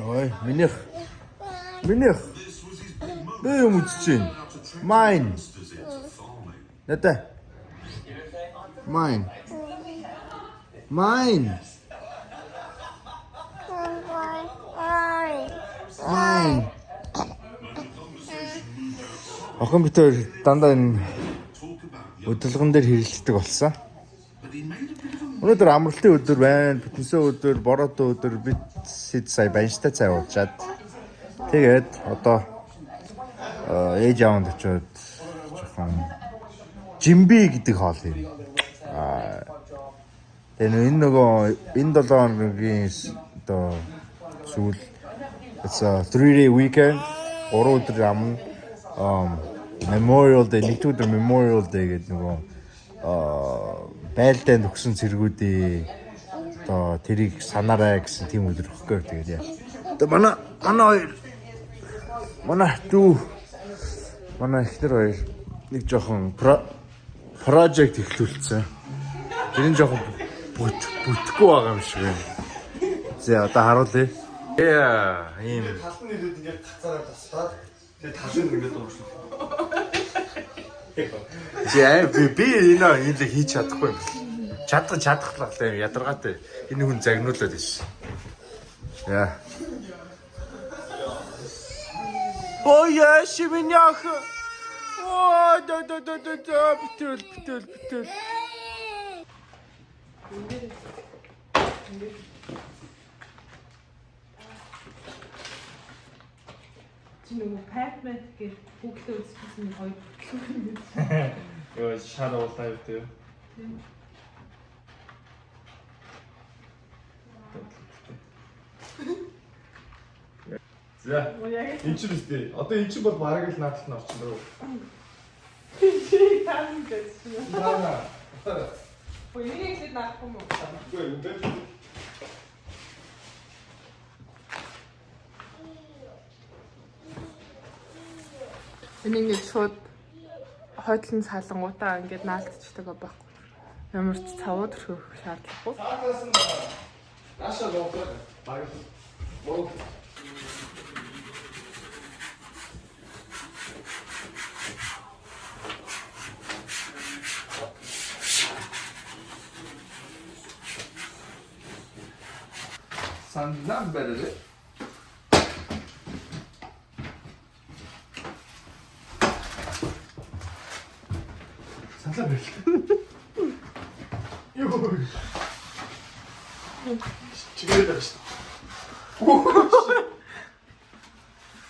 Ой, минийх. Би юм үзэж байна. Mine. Нэтэ. Mine. Mine. Охин битэр дандаа энэ өдөлгөн дээр хэрэлддэг болсон. Өнөөдөр амралтын өдөр байна. Фитнесийн өдөр, бороотой өдөр бид хэд сая банштай цай уучаад. Тэгээд одоо ээж аавд очиод жоохон жимби гэдэг хоол юм. Тэгээ энэ 7 хоногийн одоо сүүл it's a 3-day weekend. 3 өдөр амна. Memorial Day, нэгдүгээр Memorial Day гэдэг нөгөө байлдаа нөхсөн цэргүүдээ одоо тэрийг санаарай гэсэн тийм өдөр өгөхгүй тэгээд яа. Одоо манай ихнэр хоёр нэг жоохон project эхлүүлсэн. Тэр нь жоохон бүтэхгүй байгаа юм шиг байна. За одоо харуулъя. Ийм талан нэрүүд ингээд тацаараа тасгаад тэгээд талын ингээд дуурсан. Би энэ хийж чадахгүй юм. Чадахлаа ядаргаатай. Энэ хүн загнуулаад байсан. Яа. Ой яа шимнях. Оо битүүл. Чи нөгөө Pac-Man гэх бүглээ үзчихсэн хоёр бүглээ. Ёо Shadow Live дээр. За. Энд чинь үстэй. Одоо эн чинь бол бараг л наадад нь орчин дөө. Чи таан гэсэн. Наа. Поёрийг л наахгүй юм уу? Үгүй үнтэй. Энэ ингээд шууд хойдлон салангуудаа ингээд наалтчихдаг байхгүй. Ямар ч цавууд өрхөх шаардлагагүй. Наашаа лоогоо бараг муу. Сандан бэрэлээ. Сандан бэрэлээ. Ёо. Чигээр дашт.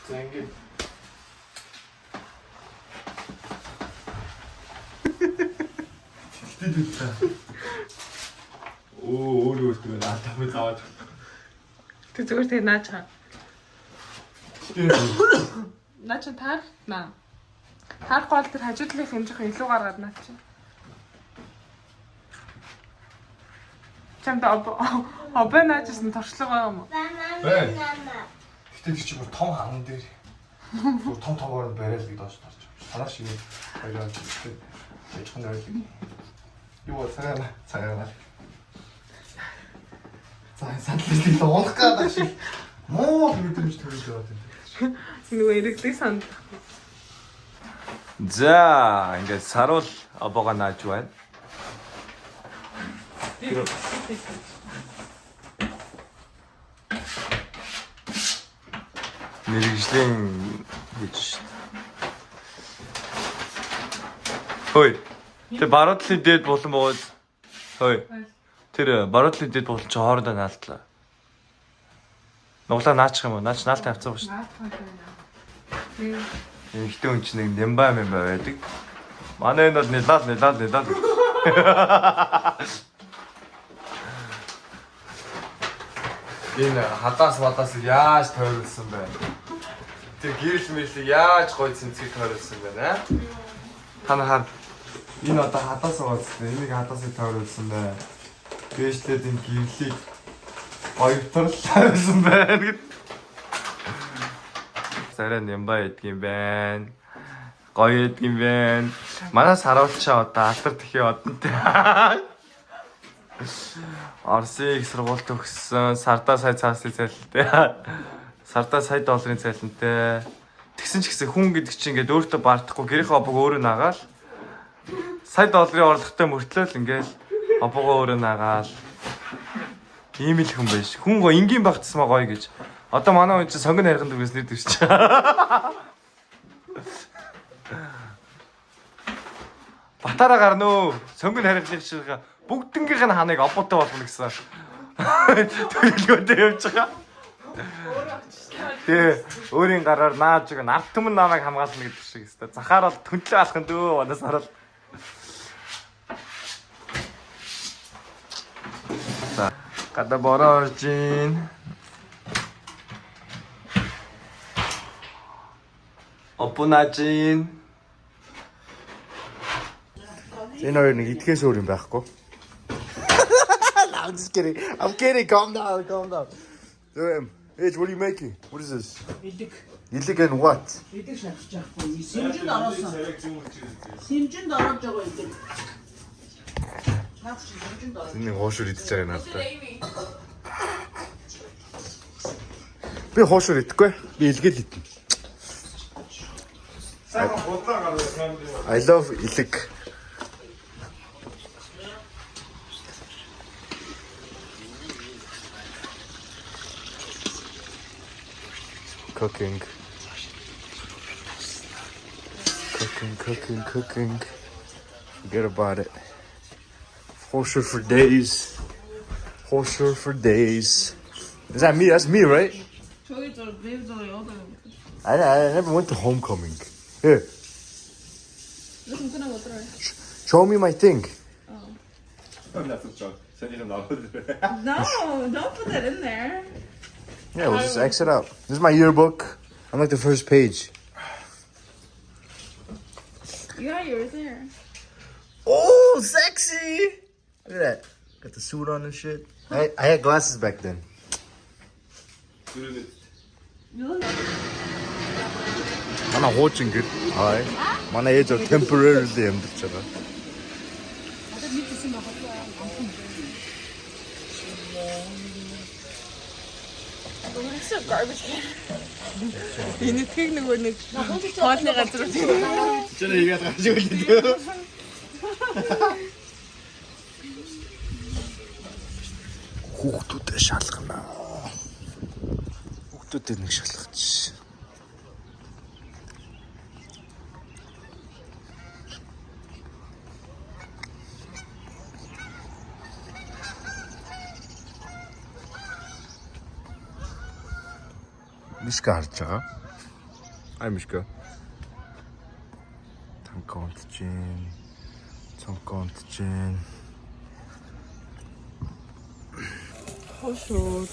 За ингэ. Тэтгэдэг. Өөрөө өөртөө наатамд аваад. Тэг зүгээр тэг наачаа. Наачаа таар наа. Таарх бол тэр хажуудлын хэмжих илүү гаргаад наачаа. Чамд обо наачсан торчлогоо юм уу? Бай. Гэтэ чи бүр том хан дээр. Бүр том барайл гэж доош тарч. Санаа шиг хоёроо тэгтээ. Ячхан ойлг. Юу цагаана. За сандлыг уулах гэдэг шиг муу мэдрэмж төрүүлж яваад байна. Нөгөө эргэлдэг санд. За ингээд саруул обоога нааж байна. Мэргэжлийн гэж шүү дээ. Хөөе. Тэ баруудлын дээд болон бод. Хөөе. Тэр баруудлын дээд болон ч хоорондоо наалтлаа. Нуглаа наачих юм уу? Наач наалт авцгаа шүү дээ. Ихтэй хүн чинь нэг нямба байдаг. Манай энэ бол нэлаад. Энэ хадаас яаж тойруулсан бэ? Тэр гэрэл мэлийг яаж гой цэнцгийг тойруулсан бэ нэ? Та энэ одоо хадаас угаасан. Энийг хадаас тойруулсан бай. Бэжлээд энэ гэрэлийг гоёвтол тойруулсан байна гэд. Сарай нямба идэх юм байна. Гоё идэх юм байна. Манай саруулчаа одоо алтар тэхий одонтэй. Оросыг сургуульд төгссөн. Сардаа сая цаасны цайлантай. Сардаа сая долларын цайлантай. Тэгсэн ч гэсэн хүн гэдэг чинь ингээд өөртөө бартахгүй гэрийнхээ обог өөрөө наагаал. Сая долларын орлоготой мөртлөө л ингээд обогоо өөрөө наагаал. Ийм л хүн байж. Хүн гоо энгийн багтсмаа гоё гэж. Одоо манай хүн чинь сонгон хайрхан дөрвөөс нэр дэвч. Батараа гарна уу? Сонгон хайрхлах шиг бүгднгийнх нь ханыг обоотой болгоно гэсэн. Төлөвлөгөөтэй явж байгаа. Тэ өөрийн гараар нааж байгаа нарт түмэн намайг хамгаална гэдэг шиг өстой. Захаар бол төнтлөө алхах дөө манаас хараад. За гадаа бороо орж ийн. Опунажин. Энэ хоёр нэг итгэээс өөр юм байхгүй. I'm just kidding. I'm kidding. Calm down. Hey, what are you making? What is this? Illik and what? Illik шатж яахгүй. Симжинд оросон. Симжинд ороод байгаа illik. Наач симжинд ороод. Энэ хоошор идэж байгаа надад. Би хоошор идэхгүй. Би илгээл идэнэ. Сайхан бодлоо гаргасан. I love illik. Cooking. Forget about it. Horser for days. Is that me? That's me, right? I never went to homecoming. Here. Show me my thing. No, don't put that in there. Yeah, we'll just X it out. This is my yearbook. I'm like the first page. You got yours there. Oh, sexy! Look at that. Got the suit on and shit. I had glasses back then. You look like Mana watching it. Alright. Mana age of temporarily амьдарчаа. So garbage can. Энэ тэг нөгөө нэг хоолны газар үү. Чэнэ игээд гарч ирлээ. Хүүхдүүдэд шалгана. Хүүхдүүдэд нэг шалгач. Мишка харж байгаа. Ай Мишка. Танконт чинь. Хошоо.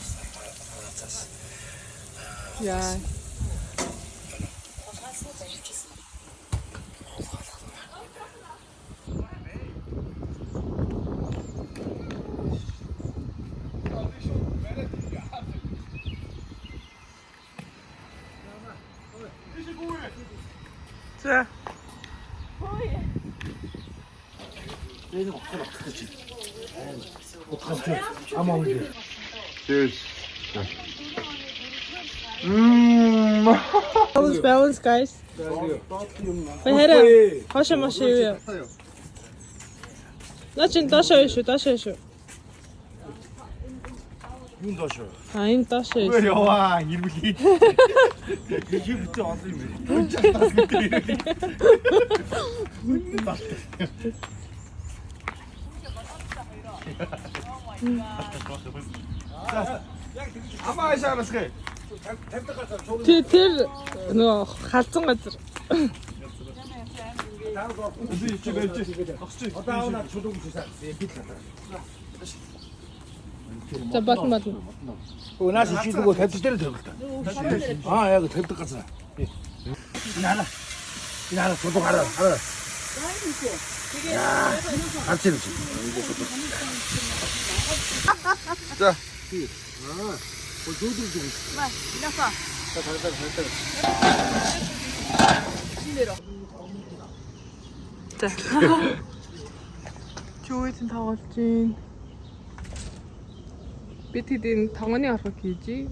Яа. 자. Cheers. Balance guys. Vad är det? Hasha mashiya. Начин дашаа шүү. Юунд доошоо? Энэ дашаа. Өөр яваа, ирмэлээ. Жижиг бүтэн олон юм байна. Тас гэдэг ирмэлээ. Амаа шаарасгэ. Тэр нөгөө халзан газар. За батмаа. Уунаас ичилгөө тавьж дээр тавьлаа. Яг тавьдаг газар. Энэ чулуу гараа. Гарч ирж. За. 자. 조이진 다 왔지. Би тэдийн тонгоны орхог хийж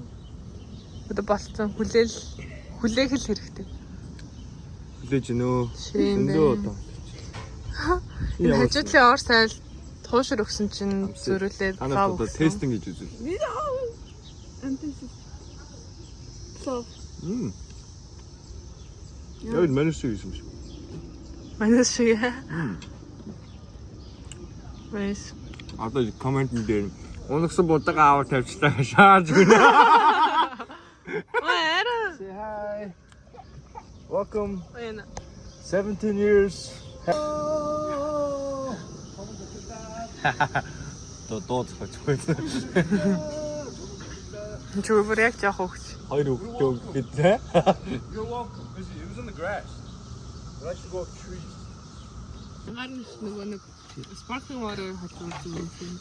одоо болцсон хүлээх л хэрэгтэй. Хүлээж нөө. Зөндөө одоо. Энэ хажуудлын ор сайл туушир өгсөн чинь зөрүүлээд Танаа одоо тестинг хийж үзвэл. Яа, манайс шиг юм шиг. Манайс шиг. Манайс. Одоо коммент дээр унагсан будаага аваад тавьчлаа шааж өгнө. Ара. Say hi. Welcome. Аяна. 17 years. Доо зөвхөн. Чүвэр яг яах вэ? Хоёр өгдөө гэдэг. You're welcome. It was in the grass. I should go up trees. Гарна нөгөө нэг sparkling water хатсан юм шиг.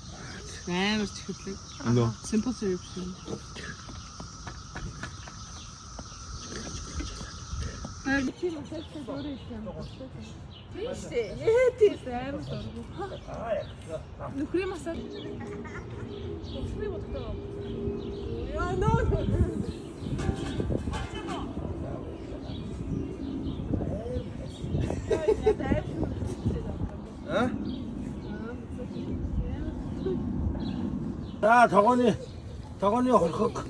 Амар чихлэг. Нөө. Simple syrup шиг. Нөхрийн масаж. Яа нөө. За тогооны хорхог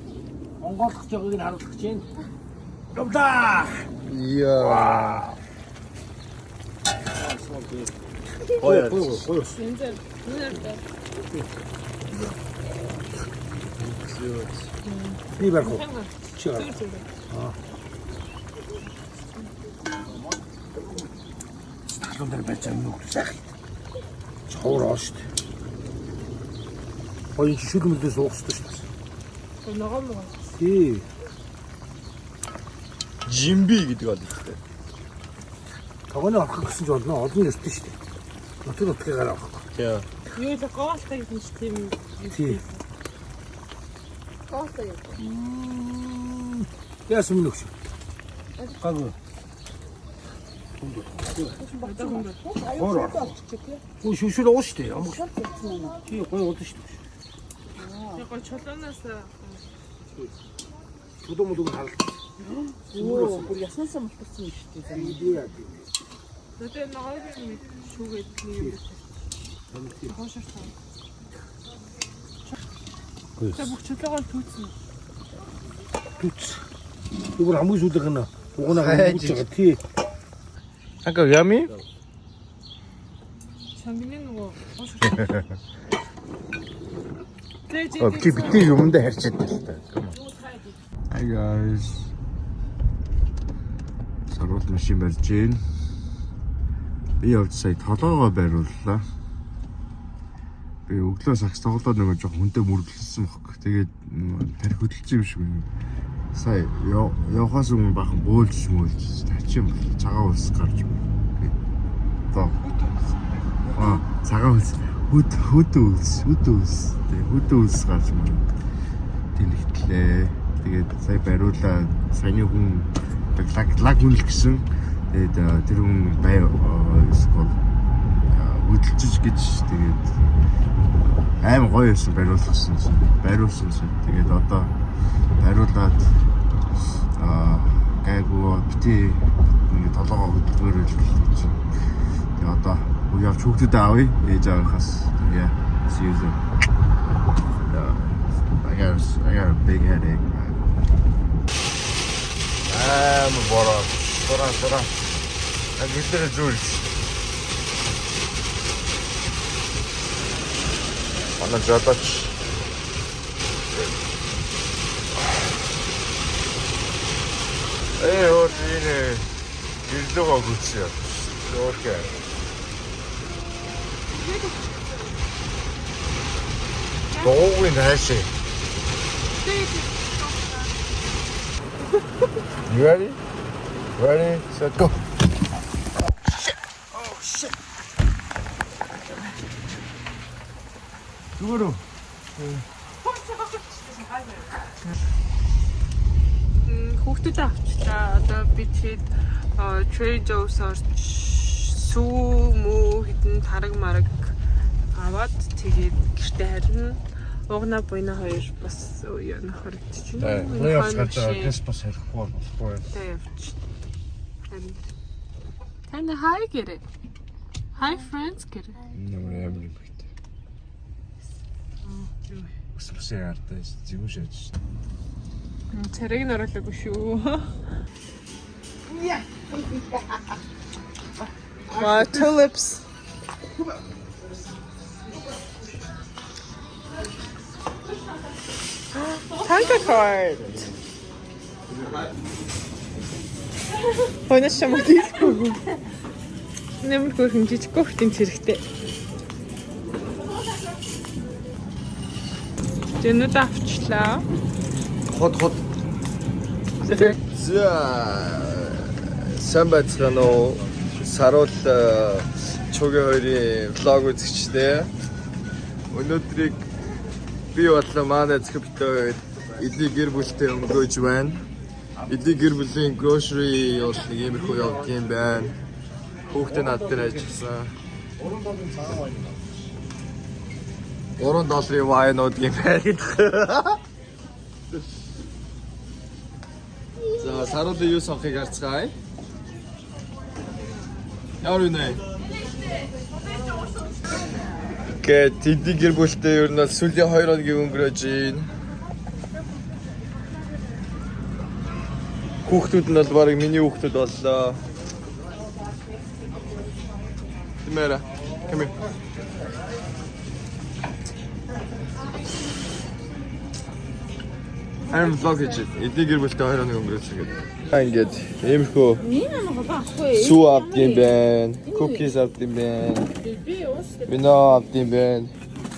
онгойлгож байгааг нь харуулах чинь. Явда. Yeah. Гоё. Би барах уу? Чи гар. Талын дээр байж байгаа нүх сайх. Чоороо шүү дээ. Хоёр шүлмэлдээ суух шүү дээ. Ногоон муу. Тий. Jimby гэдэг бол ихтэй. Тогооны орхох гэсэн ч болно. Олон ёстой шүү дээ. Нутгийн нутгийгаар авах. Тийм. Юу л гоолтай гэж тийм. Тий. Гоолтай. Яасан минь өгш. Гаггүй. Хоор. Уу шүшүүл ууш дээ. Ямар ч. Тий гоё удаа шүү дээ. Яг чулуунаас Чулуун харалт. Оо, бүр яснасаа мултарсан юм шүү дээ. Надад ногоон шүүгээд нэг юм. Хоошорсон. Тэ бүх чулуугаар түүцсэн. Түц. Юу хамгийн сүүлийнх нь угнаа гэж байгаа. Тий. Анка yummy? Чамгийн нөгөө хоошорсон. Бити юмдаа харьцаад байна л та. Hi guys. Сарвал машин барьж гин. Би явж сая толгоогоо бариуллаа. Би өглөө сакс тоглоод нөгөө жоох хүнтэй мөрөглөсөн бохог. Тэгээд тарих хөдөлж юм шиг байна. Сая явахаас өмнө бахан бөөлж тачин бол цагаан улс гарч байна. Тоо. Цагаан улс хөд үлс гарч байна. Тэнэгтлээ. Тэгээд сая бариулаа саяны хүн лаг хүнэл гэсэн. Тэгээд тэр хүн скол хөдөлж гэж тэгээд аим гоё байсан бариулсан чинь тэгээд одоо бариулаад гайгүй бити ингээд толгоо хөдөлгөөр л чинь. Тэгээд одоо явж хүүхдүүдэд авъя ээж авахаас yeah see you soon. I got a big headache. Бороо. Агилдэр зүйлс. Ана жадаач. Өөрийн гэрдээ гүцээ. Окей. Доогийн хайшээ. You ready? Ready, set, go. Oh shit. 누구로? Хүүхдүүдэд авчлаа. Одоо би тэгээд Trader Joe's-оор сүү мүү хитэн тараг мараг аваад тэгээд гэртээ харина. Угнаа буйна хоёр бас юу нөхөр чинь. Плей-офф гарч байгаа тест бас ярихгүй болохгүй. Тэ явч. Таны хай гэрэ. Hi friends гэрэ. Нэмэр ямар юм бэ? Үсвэсээ яртай зүгш яаж. Царайг нь оруулаагүй шүү. Wow, tulips. Tanka card. Хонос шамаг дийхгүй. Нэмэр хөрхөн жижиг хөртийн цэрэгтэй. Жинүүд авчлаа. Хот. За сайн байцгаана уу? Саруул чугийн хоёрын влог үзэгчтэй. Өнөөдрийг би бодлоо манай зөвхөн эдний гэр бүлтэй өнгөрөөж байна. Эдний гэр бүлийн grocery бол нэг иймэрхүү явдаг юм байна. Хүүхдээ над дээр ажилласан. $3 вайнууд юм байна. За саруулын юу сонхыг харцгаая. Яар юу нэ? Гэ тэдний гэр бүлтэй ер нь сүүлийн 2 хоногийн өнгөрөөж байна. Хүүхдүүд нь бол барыг миний хүүхдүүд боллоо. Тэмээрэ. Come here. I'm vlog хийж байна. Эдний гэр бүлтэй 2 хоног өнгөрөөж байгаа. Ингээд иймэрхүү сүү авд юм байна. Cookies авд юм байна. Вино авд юм байна.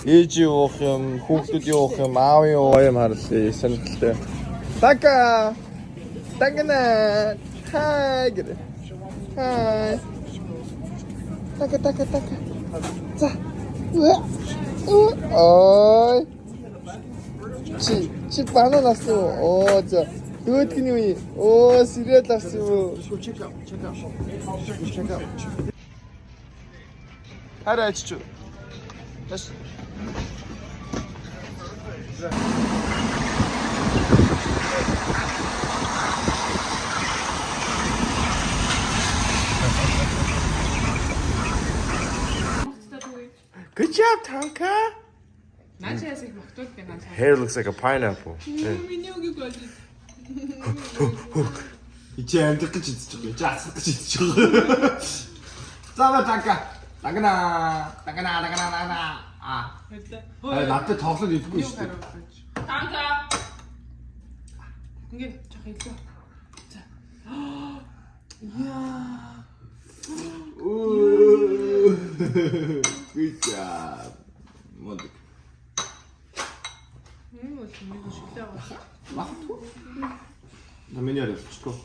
Ээжи уух юм, хүүхдүүдийн уух юм, аавын уух юм харлаа. Сонирхолтой. Така. Тагна. Хай гэр. Хай. Така. За. Ой. Чи банан авсан уу? Оо за. Дөөдгний үе. Оо сэрэл авсан уу? Check out. Хараач чи. Тэс. Good job, Tonka. Начаас их магтуул би ганц. Hair looks like a pineapple. Миний үгийг болж. Ичи амдах гэж идэж байгаа. Ичи асах гэж идэж байгаа. Заа Tonka. Тагна. Надад тоглоод идэхгүй шүү дээ. Танка. Ингээд жах илүү. За. Яа. Good job. Модог. Муу шүлээ байгаа. Магадгүй. Намын яриа болчихгоо.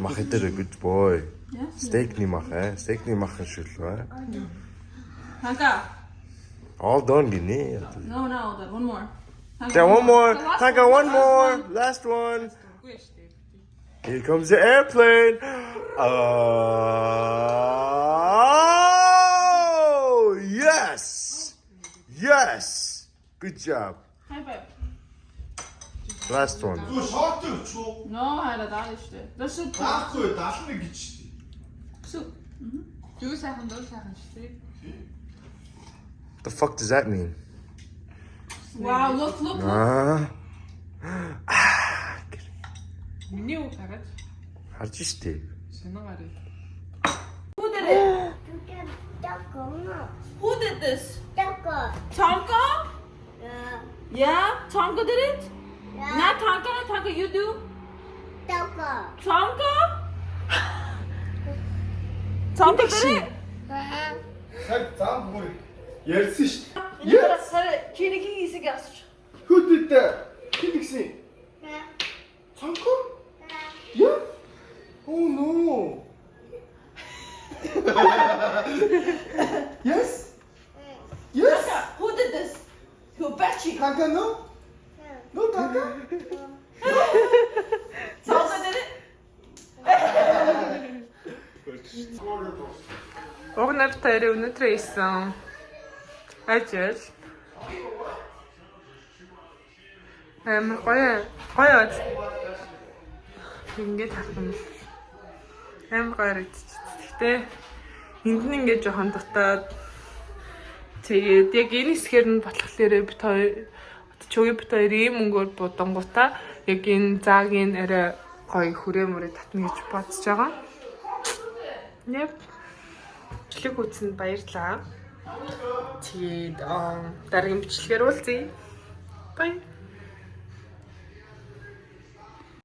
Мах дээр good boy. Steak мах шүлвэ. Танка. All done гинэ. No, that one more. Okay, one more. Tanka, one more. Last one. Here comes the airplane. Oh, yes. Good job. High five. Last one. Юу шорт өчөө. No, хайра даа штэ. Дэс Даахгүй 71 гэж штий. юу сайхан штэ. The fuck does that mean? Wow, look. Миний үг хараад Харж штэ. санаагаар. Who did it? Who did this? Taco. Tonka? Yeah. Yeah, Tonka did it? Yeah. Not Tonka, Tonka you do? Taco. Tonka? Tonka did it? Цаг зам бүр ярьсан штий. Yes. Чини хийсэг асч. Хүдэд хин гисэн. Yeah. Цанко? Yeah. Oh no. Yes. Who did this? Who bet you? Tanka no? No Tanka? Tonka did it? Уг нартай өнөдрөө исэн. Ажиж. Амар гоё. Ингээд харах юм. Амар гоё харагдчих. Гэхдээ энд нь ингээд жоохон дутаад тэгээд яг энэ хэсгээр нь болохоор бит хоёр чуги бит хоёр ийм өнгөөр будангуудаа яг энэ заагийн арай гоё хүрээ татна гэж бодож байгаа. Нэп бичлэг үзсэнд баярлалаа. Тэгээд дараагийн бичлэгээр уулзъя. Bye.